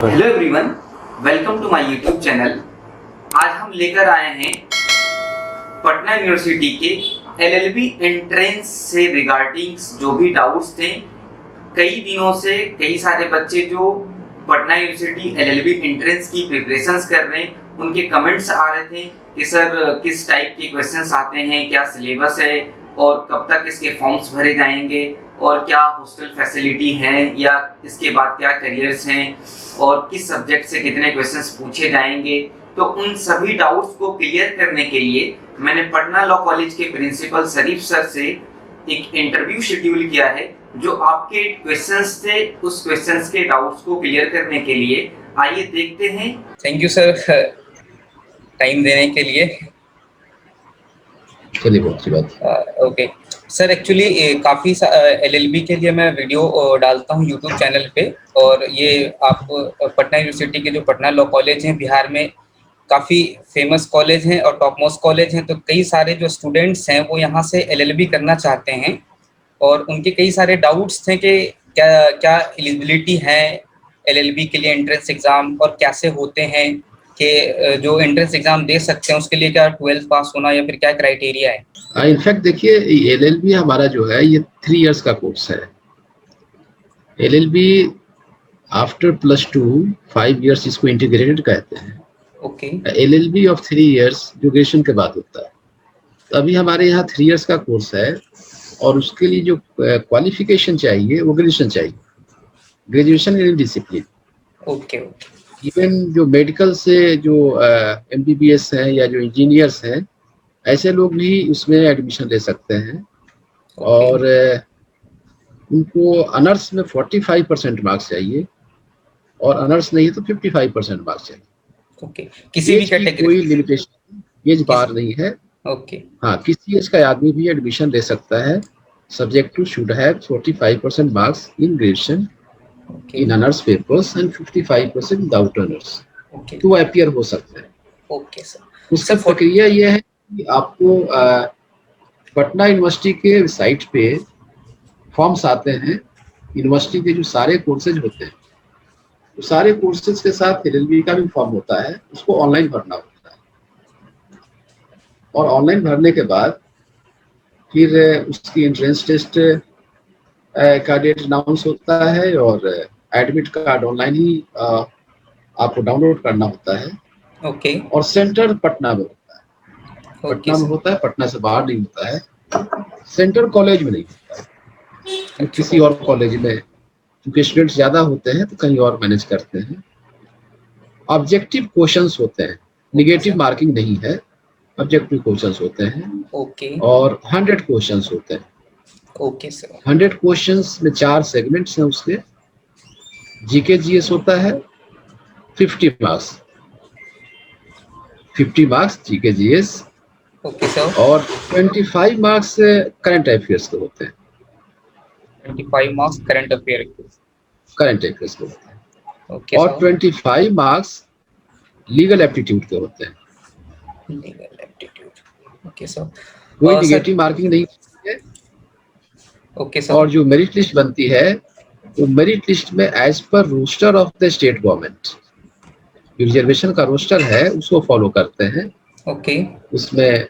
Hello everyone, welcome to my YouTube channel. आज हम लेकर आए हैं पटना यूनिवर्सिटी के एलएलबी एंट्रेंस से रिगार्डिंग जो भी डाउट्स थे। कई दिनों से कई सारे बच्चे जो पटना यूनिवर्सिटी एलएलबी एंट्रेंस की प्रिपरेशंस कर रहे हैं, उनके कमेंट्स आ रहे थे कि सर किस टाइप के क्वेश्चंस आते हैं, क्या सिलेबस है और कब तक इसके फॉर्म्स भरे जाएंगे और क्या हॉस्टल फैसिलिटी है या इसके बाद क्या करियर्स हैं और किस सब्जेक्ट से कितने क्वेश्चंस पूछे जाएंगे। तो उन सभी डाउट्स को क्लियर करने के लिए मैंने पटना लॉ कॉलेज के प्रिंसिपल शरीफ सर से एक इंटरव्यू शेड्यूल किया है, जो आपके क्वेश्चंस थे उस क्वेश्चंस के डाउट्स को क्लियर करने के लिए। आइए देखते हैं। थैंक यू सर टाइम देने के लिए। चलिए बहुत अच्छी बात। ओके सर, एक्चुअली काफ़ी एलएलबी के लिए मैं वीडियो डालता हूँ यूट्यूब चैनल पे, और ये आप पटना यूनिवर्सिटी के जो पटना लॉ कॉलेज हैं बिहार में काफ़ी फेमस कॉलेज हैं और टॉप मोस्ट कॉलेज हैं। तो कई सारे जो स्टूडेंट्स हैं वो यहाँ से एलएलबी करना चाहते हैं और उनके कई सारे डाउट्स थे कि क्या क्या एलिजिबिलिटी है एलएलबी के लिए एंट्रेंस एग्ज़ाम, और कैसे होते हैं कि जो एंट्रेंस एग्ज़ाम दे सकते हैं उसके लिए क्या 12th पास होना या फिर क्या क्राइटेरिया है। इनफैक्ट देखिए, एलएलबी हमारा जो है ये 3 इयर्स का कोर्स है। एलएलबी आफ्टर +2 5 इयर्स इसको इंटीग्रेटेड कहते हैं। ओके। एलएलबी ऑफ 3 इयर्स जो ग्रेजुएशन के बाद होता है। तो अभी हमारे यहाँ 3 इयर्स का कोर्स है और उसके लिए जो क्वालिफिकेशन चाहिए वो ग्रेजुएशन चाहिए, graduation in discipline. Okay. Even जो मेडिकल से जो एमबीबीएस हैं या जो इंजीनियर्स हैं, ऐसे लोग भी उसमें एडमिशन ले सकते हैं। और उनको ऑनर्स में 45% मार्क्स चाहिए और ऑनर्स नहीं है तो 55% मार्क्स चाहिए। ओके। किसी भी कैटेगरी कोई लिमिटेशन, एज बार नहीं है। ओके। हाँ, किसी एज का आदमी भी एडमिशन ले सकता है, subject to should have 45% marks in graduation in honours papers and 55% without honours, तो अपीयर हो सकता है। Okay sir. उसकी प्रक्रिया यह है कि आपको पटना यूनिवर्सिटी के साइट पे फॉर्म्स आते हैं। यूनिवर्सिटी के जो सारे कोर्सेज होते हैं, तो सारे कोर्सेज के साथ एलएलबी का भी फॉर्म होता है, उसको ऑनलाइन भरना होता है। और ऑनलाइन भरने के बाद फिर उसकी एंट्रेंस टेस्ट का डेट अनाउंस होता है और एडमिट कार्ड ऑनलाइन ही आपको डाउनलोड करना होता है। ओके। और सेंटर पटना में होता है। पटना में होता है, पटना से बाहर नहीं होता है। सेंटर कॉलेज में नहीं होता है, किसी और कॉलेज में, क्योंकि स्टूडेंट्स ज़्यादा होते हैं तो कहीं और मैनेज करते हैं। ऑब्जेक्टिव क्वेश्चंस होते हैं, निगेटिव मार्किंग नहीं है, ऑब्जेक्टिव क्वेश्चंस होते हैं। ओके। और 100 क्वेश्चंस होते हैं। Okay sir. 100 क्वेश्चंस में 4 सेगमेंट्स हैं उसके। जीके जीएस होता है 50 marks, 50 marks GK GS. Okay sir. और 25 मार्क्स करंट अफेयर्स के होते हैं। 25 मार्क्स करंट अफेयर के होते हैं। ओके। और 25 मार्क्स लीगल एप्टीट्यूड के होते हैं। Legal aptitude. Okay sir. कोई निगेटिव मार्किंग नहीं है। Okay sir. और जो मेरिट लिस्ट बनती है, तो मेरिट लिस्ट में as per roster of the state government, reservation का रोस्टर है उसको फॉलो करते हैं। ओके। उसमें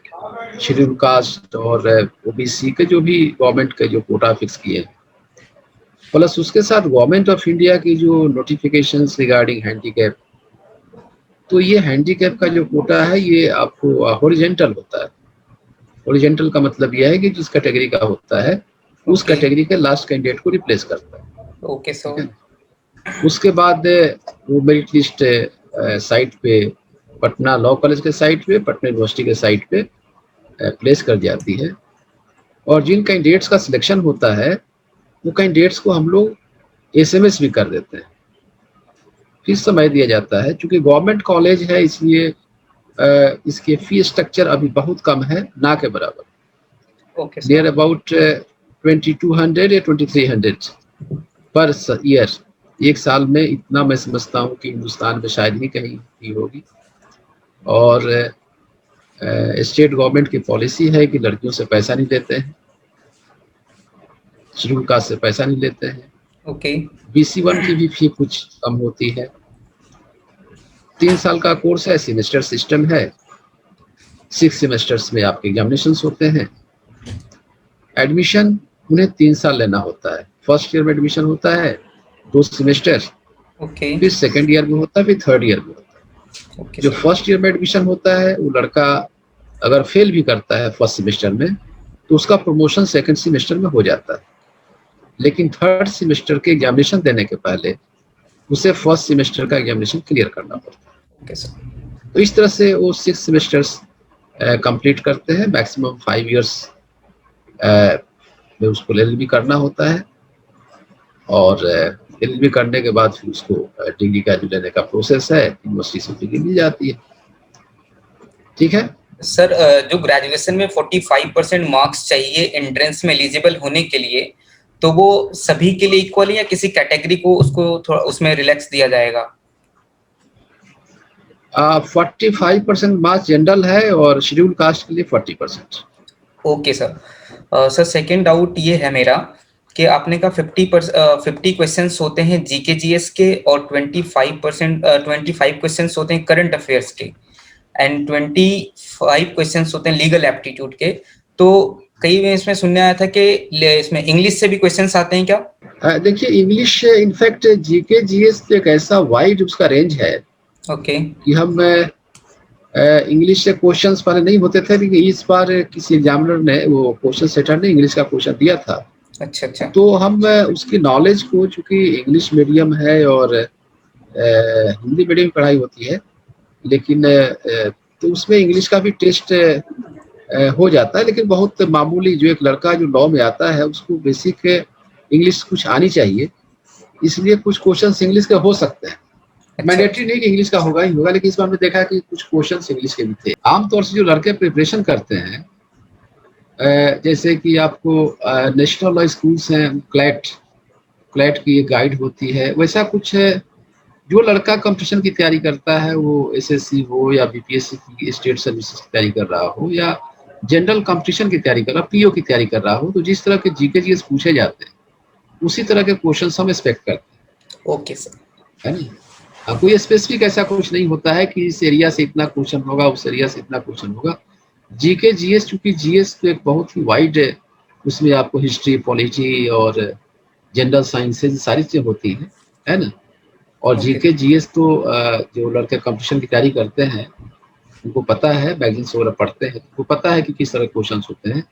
शेड्यूल कास्ट और ओबीसी के जो भी गवर्नमेंट के जो कोटा फिक्स किए, प्लस उसके साथ गवर्नमेंट ऑफ इंडिया की जो नोटिफिकेशंस रिगार्डिंग हैंडीकैप, तो ये हैंडीकैप का जो कोटा है ये आपको हॉरिजेंटल होता है। हॉरिजेंटल का मतलब यह है कि जिस कैटेगरी का होता है उस कैटेगरी के लास्ट कैंडिडेट को रिप्लेस करता है। Okay sir. उसके बाद वो मेरिट लिस्ट साइट पे, पटना लॉ कॉलेज के साइट पे, पटना यूनिवर्सिटी के साइट पे प्लेस कर जाती है। और जिन कैंडिडेट्स का सिलेक्शन होता है वो कैंडिडेट्स को हम लोग एसएमएस भी कर देते हैं, फिर समय दिया जाता है। क्योंकि गवर्नमेंट कॉलेज है इसलिए इसके फी स्ट्रक्चर अभी बहुत कम है, ना के बराबर। नियर अबाउट 2200 या 2300 पर ईयर, एक साल में। इतना मैं समझता हूँ कि हिंदुस्तान में शायद ही कहीं की होगी। और स्टेट गवर्नमेंट की पॉलिसी है कि लड़कियों से पैसा नहीं लेते हैं, शेड्यूल कास्ट से पैसा नहीं लेते हैं। ओके। BC1 की भी फी कुछ कम होती है। 3 साल का कोर्स है, सेमेस्टर सिस्टम है, 6 सेमेस्टर्स में आपके एग्जामिनेशंस होते हैं। एडमिशन उन्हें 3 साल लेना होता है। फर्स्ट ईयर में एडमिशन होता है 2 सेमेस्टर, ओके फिर सेकेंड ईयर में होता है, फिर थर्ड ईयर में होता है। ओके जो सर। फर्स्ट ईयर में एडमिशन होता है वो लड़का अगर फेल भी करता है फर्स्ट सेमेस्टर में तो उसका प्रमोशन सेकंड सेमेस्टर में हो जाता है, लेकिन थर्ड सेमेस्टर के एग्जामिनेशन देने के पहले उसे फर्स्ट सेमेस्टर का एग्जामिनेशन क्लियर करना पड़ता है। Okay sir. तो इस तरह से वो 6 सेमेस्टर्स कंप्लीट करते हैं। मैक्सिमम 5 इयर्स में उसको एलएलबी करना होता है, और एलएलबी करने के बाद फिर उसको डिग्री का जो लेने का प्रोसेस है, यूनिवर्सिटी से डिग्री मिल जाती है। ठीक है सर, जो ग्रेजुएशन में 45% मार्क्स चाहिए एंट्रेंस में एलिजिबल होने के लिए, तो वो सभी के लिए इक्वल है या किसी कैटेगरी को उसको थोड़ा उसमें रिलैक्स दिया जाएगा? 45% मार्क्स जनरल है और शेड्यूल कास्ट के लिए 40%। Okay sir. Sir, second doubt ये है मेरा कि आपने कहा 50 क्वेश्चंस होते हैं जीके जीएस के और 25 क्वेश्चंस होते हैं करंट अफेयर्स के एंड 25 क्वेश्चंस होते हैं लीगल एप्टीट्यूड के। तो कई में इसमें सुनने आया था कि इसमें इंग्लिश से भी क्वेश्चंस आते हैं क्या? देखिए, इंग्लिश इनफैक्ट जीके जीएस एक ऐसा वाइड उसका रेंज है ओके कि हम इंग्लिश से क्वेश्चंस पहले नहीं होते थे, लेकिन इस बार किसी एग्जामिनर ने, वो क्वेश्चन सेटर ने इंग्लिश का क्वेश्चन दिया था। अच्छा अच्छा। तो हम उसकी नॉलेज को, चूंकि इंग्लिश मीडियम है और हिंदी मीडियम में पढ़ाई होती है, लेकिन तो उसमें इंग्लिश का भी टेस्ट हो जाता है, लेकिन बहुत मामूली। जो एक लड़का जो लॉ में आता है उसको बेसिक इंग्लिश कुछ आनी चाहिए, इसलिए कुछ क्वेश्चंस इंग्लिश के हो सकते हैं। मैंडेटरी नहीं कि इंग्लिश का होगा ही होगा, लेकिन इस बार हमने देखा कि कुछ क्वेश्चंस इंग्लिश के भी थे। आमतौर से जो लड़के प्रिपरेशन करते हैं, जैसे कि आपको नेशनल लॉ स्कूल्स हैं, क्लैट की एक गाइड होती है, वैसा कुछ है। जो लड़का कंपटीशन की तैयारी करता है, वो एसएससी हो या बीपीएससी की स्टेट सर्विसेज की तैयारी कर रहा हो या जनरल कंपटीशन की तैयारी कर रहा हो, पीओ की तैयारी कर रहा हो, तो जिस तरह के जीके जीएस पूछे जाते हैं उसी तरह के क्वेश्चंस हम एक्सपेक्ट करते हैं। Okay sir. है ना? कोई स्पेसिफिक ऐसा कुछ नहीं होता है कि इस एरिया से इतना क्वेश्चन होगा, उस एरिया से इतना क्वेश्चन होगा। जीके जीएस, चूंकि जीएस तो एक बहुत ही वाइड है, उसमें आपको हिस्ट्री, पॉलिटी और जनरल साइंसेज सारी चीजें होती हैं, है ना? और जीके जीएस तो जो लड़के कंपटीशन की तैयारी करते हैं उनको पता है, मैगजीन्स वगैरह पढ़ते हैं, उनको पता है कि किस तरह के क्वेश्चंस होते हैं।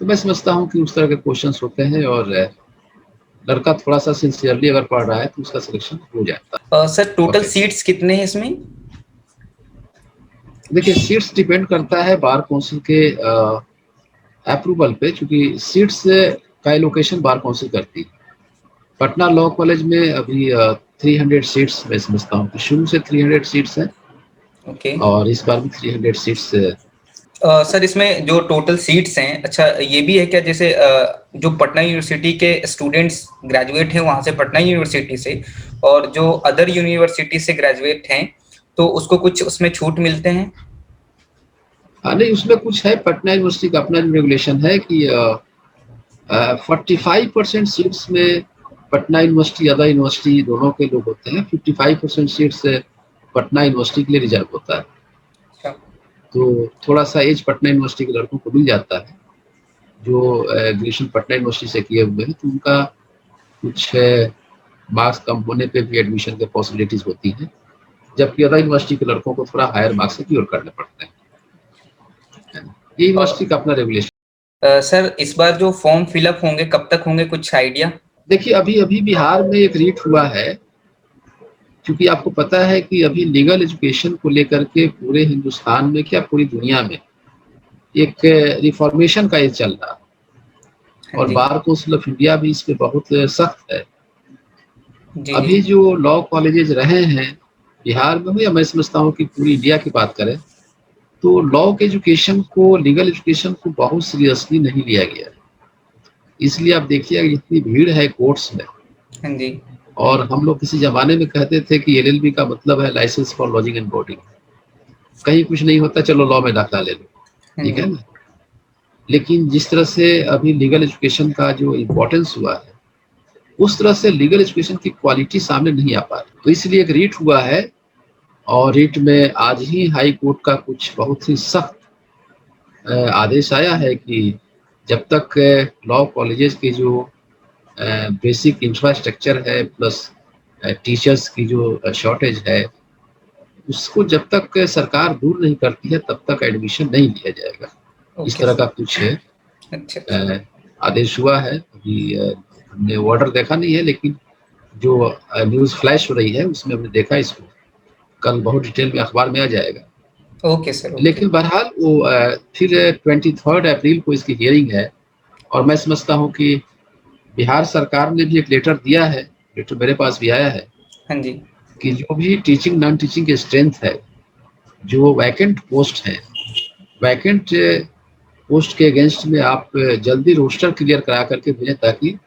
तो मैं समझता हूँ कि उस तरह के क्वेश्चंस होते हैं, और लड़का थोड़ा सा सिंसियरली अगर पढ़ रहा है तो उसका सिलेक्शन हो जाता है। सर, टोटल सीट्स कितने हैं इसमें? देखिए, सीट्स डिपेंड करता है बार काउंसिल के अप्रूवल पे, क्योंकि सीट्स का एलोकेशन बार काउंसिल करती है। पटना लॉ कॉलेज में अभी 300 सीट्स मैं समझता हूँ कि शुरू से 300 सीट्स हैं। ओके। और इस बार भी 300 सीट्स। सर, इसमें जो टोटल सीट्स हैं, अच्छा ये भी है क्या, जैसे जो पटना यूनिवर्सिटी के स्टूडेंट्स ग्रेजुएट हैं वहां से पटना यूनिवर्सिटी से, और जो अदर यूनिवर्सिटी से ग्रेजुएट हैं, तो उसको कुछ उसमें छूट मिलते हैं? नहीं, उसमें कुछ है। पटना यूनिवर्सिटी का अपना रेगुलेशन है कि 45% सीट्स में पटना यूनिवर्सिटी, अदर यूनिवर्सिटी दोनों के लोग होते हैं। 55% सीट्स पटना यूनिवर्सिटी के लिए रिजर्व होता है। तो थोड़ा सा एज पटना यूनिवर्सिटी के लड़कों को मिल जाता है जो ग्रेजुएशन पटना यूनिवर्सिटी से किए हुए हैं, तो उनका कुछ मार्क्स कम होने पे भी एडमिशन के पॉसिबिलिटीज होती हैं, जबकि अदर यूनिवर्सिटी के लड़कों को थोड़ा हायर मार्क्स सिक्योर करने पड़ते हैं। ये यूनिवर्सिटी का अपना रेगुलेशन। सर, इस बार जो फॉर्म फिलअप होंगे कब तक होंगे, कुछ आइडिया? देखिए, अभी बिहार में एक रीट हुआ है, क्योंकि आपको पता है कि अभी लीगल एजुकेशन को लेकर के पूरे हिंदुस्तान में, क्या पूरी दुनिया में, एक रिफॉर्मेशन का ये चल रहा है, और बार काउंसिल ऑफ इंडिया भी इस पे बहुत सख्त है। अभी जो लॉ कॉलेजेस रहे हैं बिहार में हो, या मैं समझता हूँ कि पूरी इंडिया की बात करें, तो लॉ के एजुकेशन को, लीगल एजुकेशन को बहुत सीरियसली नहीं लिया गया है। इसलिए आप देखिए इतनी भीड़ है कोर्ट्स में। और हम लोग किसी जमाने में कहते थे कि एलएलबी का मतलब है licence for lodging and boarding, कहीं कुछ नहीं होता, चलो लॉ में दाखिला ले लो, ठीक है ना? लेकिन जिस तरह से अभी लीगल एजुकेशन का जो इम्पोर्टेंस हुआ है, उस तरह से लीगल एजुकेशन की क्वालिटी सामने नहीं आ पा रही। तो इसलिए एक रीट हुआ है, और रिट में आज ही हाई कोर्ट का कुछ बहुत ही सख्त आदेश आया है कि जब तक लॉ कॉलेजेस के जो बेसिक इंफ्रास्ट्रक्चर है प्लस टीचर्स की जो शॉर्टेज है, उसको जब तक सरकार दूर नहीं करती है तब तक एडमिशन नहीं लिया जाएगा। इस ओके तरह सर। का कुछ अच्छा अच्छा। आदेश हुआ है। अभी हमने ऑर्डर देखा नहीं है, लेकिन जो न्यूज़ फ्लैश हो रही है उसमें हमने देखा इसको। कल बहुत डिटेल में अखबार में आ जाएगा। Okay sir okay. लेकिन बहरहाल वो फिर 23 अप्रैल को इसकी हियरिंग है, और मैं समझता हूँ कि बिहार सरकार ने भी एक लेटर दिया है, लेटर मेरे पास भी आया है, हाँ जी। कि जो भी टीचिंग नॉन टीचिंग की स्ट्रेंथ है, जो वैकेंट पोस्ट है, वैकेंट पोस्ट के अगेंस्ट में आप जल्दी रोस्टर क्लियर करा करके भेजें, ताकि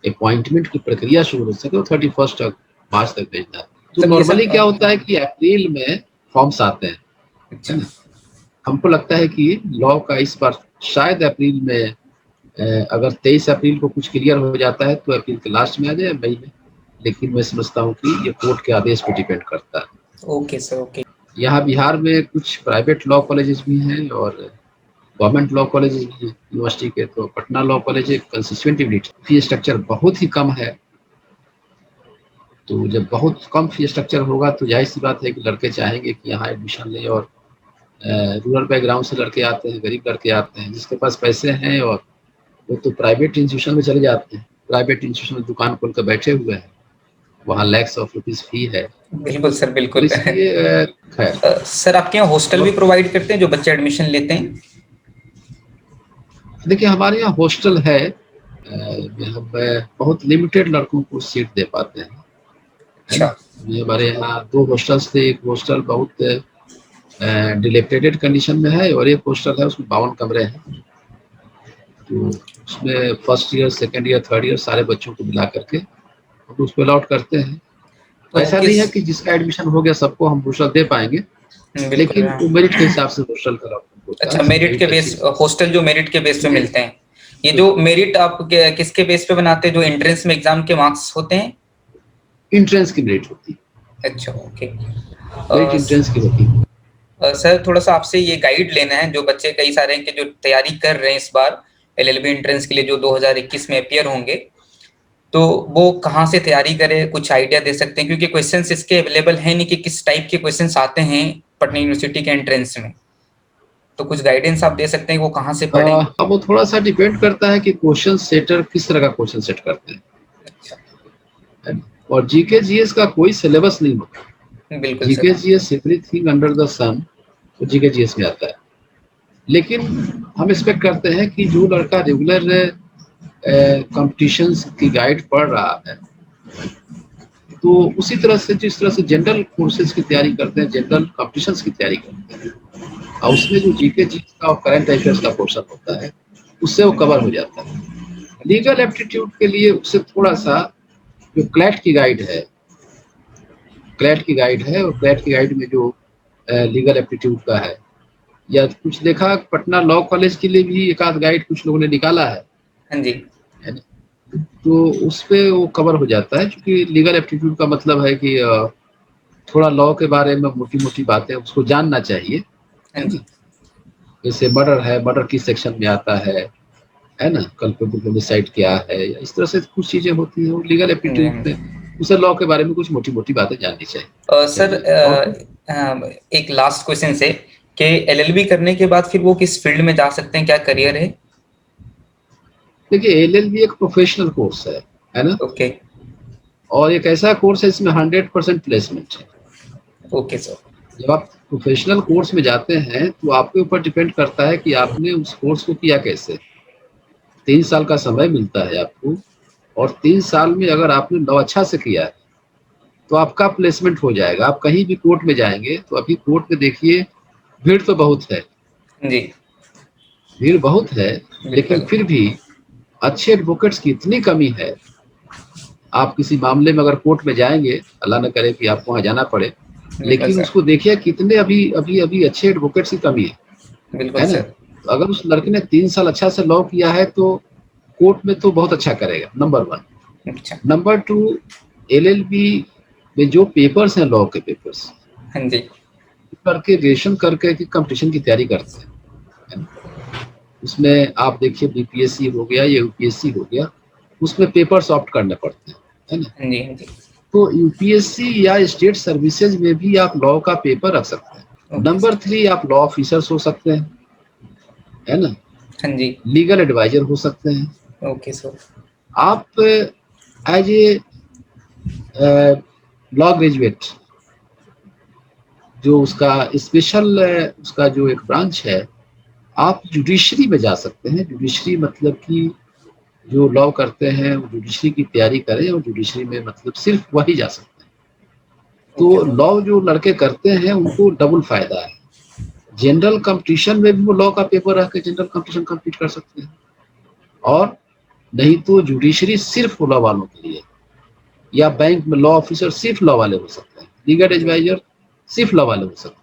अपॉइंटमेंट की प्रक्रिया शुरू हो सके। 31 मार्च तक भेजना है। तो मतलब ये नॉर्मली सब क्या होता है कि अप्रैल में फॉर्म्स आते हैं, अच्छा है ना। हमको लगता है कि लॉ का इस बार शायद अप्रैल में अगर 23 अप्रैल को कुछ क्लियर हो जाता है तो अप्रैल के लास्ट में आ जाए, मई में। लेकिन मैं समझता हूँ कि ये कोर्ट के आदेश पे डिपेंड करता है। Okay sir okay. यहाँ बिहार में कुछ प्राइवेट लॉ कॉलेजेस भी हैं और गवर्नमेंट लॉ कॉलेजेस भी हैं यूनिवर्सिटी के। तो पटना लॉ कॉलेज एक कंसिस्टेंट यूनिट, फी स्ट्रक्चर बहुत ही कम है। तो जब बहुत कम फी स्ट्रक्चर होगा तो जाहिर सी बात है कि लड़के चाहेंगे कि यहाँ एडमिशन लें। और रूरल बैकग्राउंड से लड़के आते हैं, गरीब लड़के आते हैं, जिसके पास पैसे हैं और वो तो प्राइवेट इंस्टीट्यूशन में चले जाते हैं। प्राइवेट इंस्टीट्यूशन में दुकान खोल कर बैठे हुए हैं, वहाँ लैक्स ऑफ रुपीज फी है। बिल्कुल सर तो बिल्कुल। इसलिए खैर सर आपके यहाँ हॉस्टल भी प्रोवाइड करते हैं जो बच्चे एडमिशन लेते हैं? देखिए, हमारे यहाँ हॉस्टल है। हम बहुत लिमिटेड लड़कों को सीट दे पाते हैं, है अच्छा ना। ये हमारे यहाँ 2 हॉस्टल्स थे। एक हॉस्टल बहुत डिलेक्टेड कंडीशन में है और एक हॉस्टल है उसमें 52 कमरे हैं। तो उसमें first year, second year, third year सारे बच्चों को मिला करके हम उसको अलॉट करते हैं। ऐसा नहीं है कि जिसका एडमिशन हो गया सबको हम हॉस्टल दे पाएंगे, बिल्कुल लेकिन हाँ। वो मेरिट के हिसाब से हॉस्टल का अलॉटमेंट होता अच्छा है। मेरिट के बेस, हॉस्टल जो मेरिट के बेस पे मिलते हैं। ये जो मेरिट आप किसके बेस पे बनाते हैं? जो एंट्रेंस में एग्जाम के मार्क्स होते हैं? इंट्रेंस की मेरिट होती है। अच्छा ओके। मेरिट इंट्रेंस की होती है। सर थोड़ा सा आपसे ये गाइड लेना है, जो बच्चे कई सारे हैं कि जो तैयारी कर रहे हैं इस बार एलएलबी एंट्रेंस के लिए जो 2021 में अपियर होंगे, तो वो कहाँ से तैयारी करें? कुछ आइडिया दे सकते हैं? क्योंकि क्वेश्चंस इसके अवेलेबल है नहीं कि किस टाइप के क्वेश्चंस आते हैं पटना यूनिवर्सिटी के एंट्रेंस में, तो कुछ गाइडेंस आप दे सकते हैं वो कहाँ से पढ़ें? अब वो थोड़ा सा डिपेंड करता है कि क्वेश्चन सेटर किस तरह का क्वेश्चन सेट करते हैं। अच्छा और जीके जीएस का कोई सिलेबस नहीं होता। बिल्कुल GK sir. GS everything under the sun तो जीके जीएस में आता है। लेकिन हम एक्सपेक्ट करते हैं कि जो लड़का रेगुलर कॉम्पिटिशन्स की गाइड पढ़ रहा है, तो उसी तरह से जिस तरह से जनरल कोर्सेज की तैयारी करते हैं, जनरल कॉम्पिटिशन्स की तैयारी करते हैं, और उसमें जो जीके जीएस का और करंट अफेयर्स का पोर्शन होता है, उससे वो कवर हो जाता है। लीगल एप्टीट्यूड के लिए उससे थोड़ा सा जो क्लैट की गाइड है, और क्लैट की गाइड में जो लीगल एप्टीट्यूड का है, या कुछ देखा पटना लॉ कॉलेज के लिए भी एक आध गाइड कुछ लोगों ने निकाला है, हाँ जी। है ना। तो उस पे वो कवर हो जाता है, क्योंकि लीगल एप्टीट्यूड का मतलब है कि थोड़ा लॉ के बारे में मोटी मोटी बातें उसको जानना चाहिए, हाँ है ना। जी। जैसे मर्डर है, मर्डर किस सेक्शन में आता है ना, कल्पेबल होमिसाइड क्या है, या इस तरह से कुछ चीजें होती हैं लीगल एप्टीट्यूड में। उसे लॉ के बारे में कुछ मोटी मोटी बातें जाननी चाहिए। सर एक लास्ट क्वेश्चन से कि एलएलबी करने के बाद फिर वो किस फील्ड में जा सकते हैं? क्या करियर है? देखिए, एलएलबी एक प्रोफेशनल कोर्स है ना। ओके और एक ऐसा कोर्स है इसमें 100% प्लेसमेंट है। Okay sir. जब आप प्रोफेशनल कोर्स में जाते हैं तो आपके ऊपर डिपेंड करता है कि आपने उस कोर्स को किया कैसे। 3 साल का समय मिलता है आपको, और 3 साल में अगर आपने लॉ अच्छा से किया है तो आपका प्लेसमेंट हो जाएगा। आप कहीं भी कोर्ट में जाएंगे तो अभी कोर्ट में देखिए भीड़ तो बहुत है जी भीड़ बहुत है, लेकिन बिल्कुल फिर भी अच्छे एडवोकेट्स की इतनी कमी है। आप किसी मामले में अगर कोर्ट में जाएंगे, अल्लाह न करे कि आपको वहाँ जाना पड़े, बिल्कुल लेकिन सर। उसको देखिए कितने अभी अभी अभी अच्छे एडवोकेट्स की कमी बिल्कुल है ना। सर। तो अगर उस लड़के ने 3 साल अच्छा से लॉ किया है तो कोर्ट में तो बहुत अच्छा करेगा, नंबर 1। अच्छा नंबर 2, एलएलबी में जो पेपर्स हैं, लॉ के पेपर्स, हाँ जी, करके ग्रेजुएशन करके कि कंपटीशन की तैयारी करते हैं, है ना? उसमें आप देखिए बीपीएससी हो गया या यूपीएससी हो गया, उसमें पेपर सॉफ्ट करने पड़ते हैं, है ना? हाँ जी, हाँ जी। तो यूपीएससी या स्टेट सर्विसेज में भी आप लॉ का पेपर रख सकते हैं। Okay number sir. 3 आप लॉ ऑफिसर्स हो सकते हैं, है ना? हाँ जी, लीगल एडवाइजर हो सकते हैं। Okay sir. आप एज ए लॉ ग्रेजुएट जो उसका स्पेशल उसका जो एक ब्रांच है, आप जुडिशरी में जा सकते हैं। जुडिशरी मतलब कि जो लॉ करते हैं वो जुडिशरी की तैयारी करें, और जुडिशरी में मतलब सिर्फ वही जा सकते हैं। ओके तो सर। लॉ जो लड़के करते हैं उनको डबल फायदा है। जनरल कंपटीशन में भी वो लॉ का पेपर रख के जनरल कंपटीशन कंप्लीट कर सकते हैं, और नहीं तो जुडिशरी सिर्फ लॉ वालों के लिए, या बैंक में लॉ ऑफिसर सिर्फ लॉ वाले हो सकते हैं, लीगल जी, एडवाइजर सिर्फ लॉ वाले हो सकते हैं।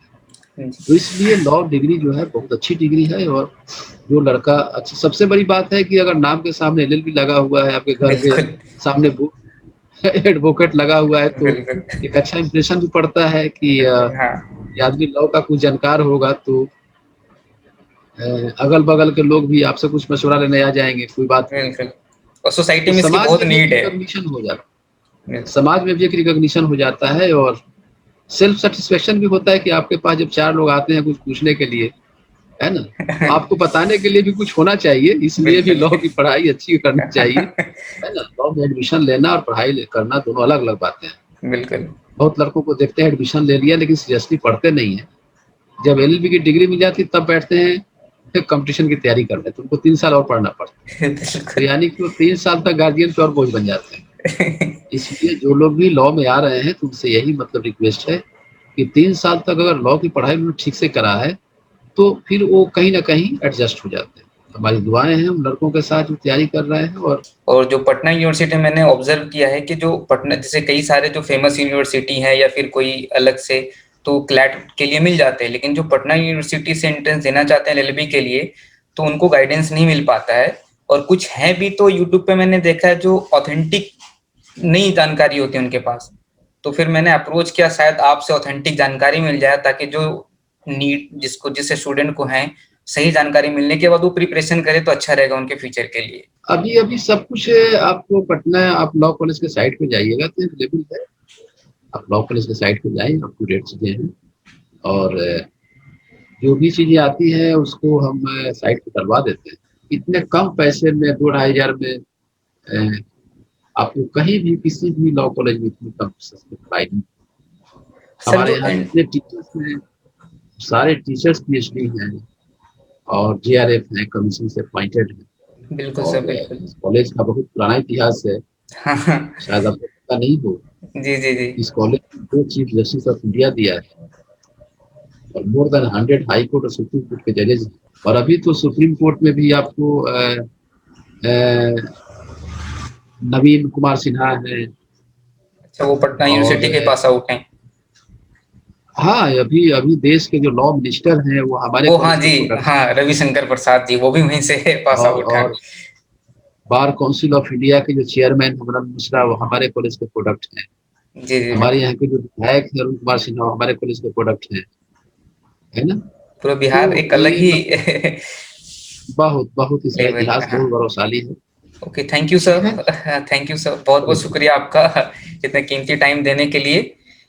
हाँ जी। तो इसलिए लॉ डिग्री जो है बहुत अच्छी डिग्री है, और जो लड़का अच्छा, सबसे बड़ी बात है कि अगर नाम के सामने एलएलबी लगा हुआ है, आपके घर के बिल्कुल, सामने एडवोकेट लगा हुआ है, तो बिल्कुल, एक अच्छा इंप्रेशन भी पड़ता है कि बिल्कुल, हाँ, ये आदमी लॉ का कुछ जानकार होगा, तो अगल बगल के लोग भी आपसे कुछ मशवरा लेने आ जाएंगे, कोई बात नहीं। बिल्कुल। और सोसाइटी तो में इसकी समाज बहुत में भी एक नीड है। रिकॉग्निशन हो जाता है, बिल्कुल, समाज में भी एक रिकॉग्निशन हो जाता है, और सेल्फ सेटिस्फेक्शन भी होता है कि आपके पास जब 4 लोग आते हैं कुछ पूछने के लिए, है ना? तो आपको बताने के लिए भी कुछ होना चाहिए, इसलिए भी बिल्कुल। लॉ की पढ़ाई अच्छी करनी चाहिए, है ना? लॉ में एडमिशन लेना और पढ़ाई करना दोनों अलग-अलग बातें हैं। बिल्कुल, बहुत लड़कों को देखते हैं एडमिशन ले लिया लेकिन सीरियसली पढ़ते नहीं है। जब एलएलबी की डिग्री मिल जाती है तब बैठते हैं फिर कंपटीशन की तैयारी करने, तो उनको 3 साल और पढ़ना पड़ता है। तो बिल्कुल। यानी कि वो 3 साल तक गार्जियन पे और बोझ बन जाते हैं। इसलिए जो लोग भी लॉ में आ रहे हैं तो उनसे यही मतलब रिक्वेस्ट है कि 3 साल तक अगर लॉ की पढ़ाई उन्होंने ठीक से करा है, तो फिर वो कहीं न कहीं एडजस्ट हो जाते हैं। हमारी दुआएँ हैं उन लड़कों के साथ जो तैयारी कर रहे हैं, और जो पटना यूनिवर्सिटी में मैंने ऑब्जर्व किया है कि जो पटना जैसे कई सारे जो फेमस यूनिवर्सिटी हैं या फिर कोई अलग से तो क्लैट के लिए मिल जाते हैं, लेकिन जो पटना यूनिवर्सिटी से एंट्रेंस देना चाहते हैं एलएलबी के लिए, तो उनको गाइडेंस नहीं मिल पाता है। और कुछ हैं भी तो यूट्यूब पे मैंने देखा है जो ऑथेंटिक नहीं जानकारी होती है उनके पास। तो फिर मैंने अप्रोच किया शायद आपसे ऑथेंटिक जानकारी मिल जाए, ताकि जो नीड जिसको जिस स्टूडेंट को है सही जानकारी मिलने के बाद वो प्रिपरेशन करे तो अच्छा रहेगा उनके फ्यूचर के लिए। अभी-अभी सब कुछ आपको पटना आप लॉ कॉलेज के साइट पे जाइएगा तो अवेलेबल है। आप लॉ कॉलेज के साइट पे जाइए, अप टू डेट चीज़ें हैं, और जो भी चीज़ें आती हैं उसको हम साइट पे करवा देते हैं। इतने कम पैसे में 2 ढाई हज़ार में आपको कहीं भी किसी भी लॉ कॉलेज में इतनी कम सस्ती पढ़ाई नहीं। सर हमारे जो यहाँ जितने टीचर्स हैं, सारे टीचर्स पीएचडी हैं और जेआरएफ हैं, कमीशन से अपॉइंटेड हैं, बिल्कुल सर, और बिल्कुल। इस कॉलेज का बहुत पुराना इतिहास है, हाँ, हाँ। शायद आपको पता नहीं हो। जी, जी, जी। इस कॉलेज को 2 चीफ जस्टिस ऑफ इंडिया दिया है, और मोर देन 100 हाई कोर्ट और सुप्रीम कोर्ट के जजेस हैं, और अभी तो सुप्रीम कोर्ट में भी आपको नवीन कुमार सिन्हा है, अच्छा, वो पटना और यूनिवर्सिटी के पास आउट हैं। हाँ, अभी अभी देश के जो लॉ मिनिस्टर हैं वो हमारे वो हाँ कॉलेज के जी, प्रोडक्ट हैं, हाँ, रविशंकर प्रसाद जी, वो भी वहीं से पास आउट हैं। और बार काउंसिल ऑफ इंडिया के जो चेयरमैन हेमंत मिश्रा वो हमारे कॉलेज के प्रोडक्ट हैं। जी, जी, हमारे बिल्कुल। यहाँ के जो विधायक हैं अरुण कुमार सिन्हा वो हमारे कॉलेज के प्रोडक्ट हैं, है ना? पूरा तो बिहार एक अलग ये ही मतलब बहुत बहुत इसका लेवल इतिहास का, हाँ। बहुत गौरवशाली है। Okay, thank you sir. ठीक है, थैंक यू सर, बहुत बहुत वेलकम। शुक्रिया आपका इतना कीमती टाइम देने के लिए।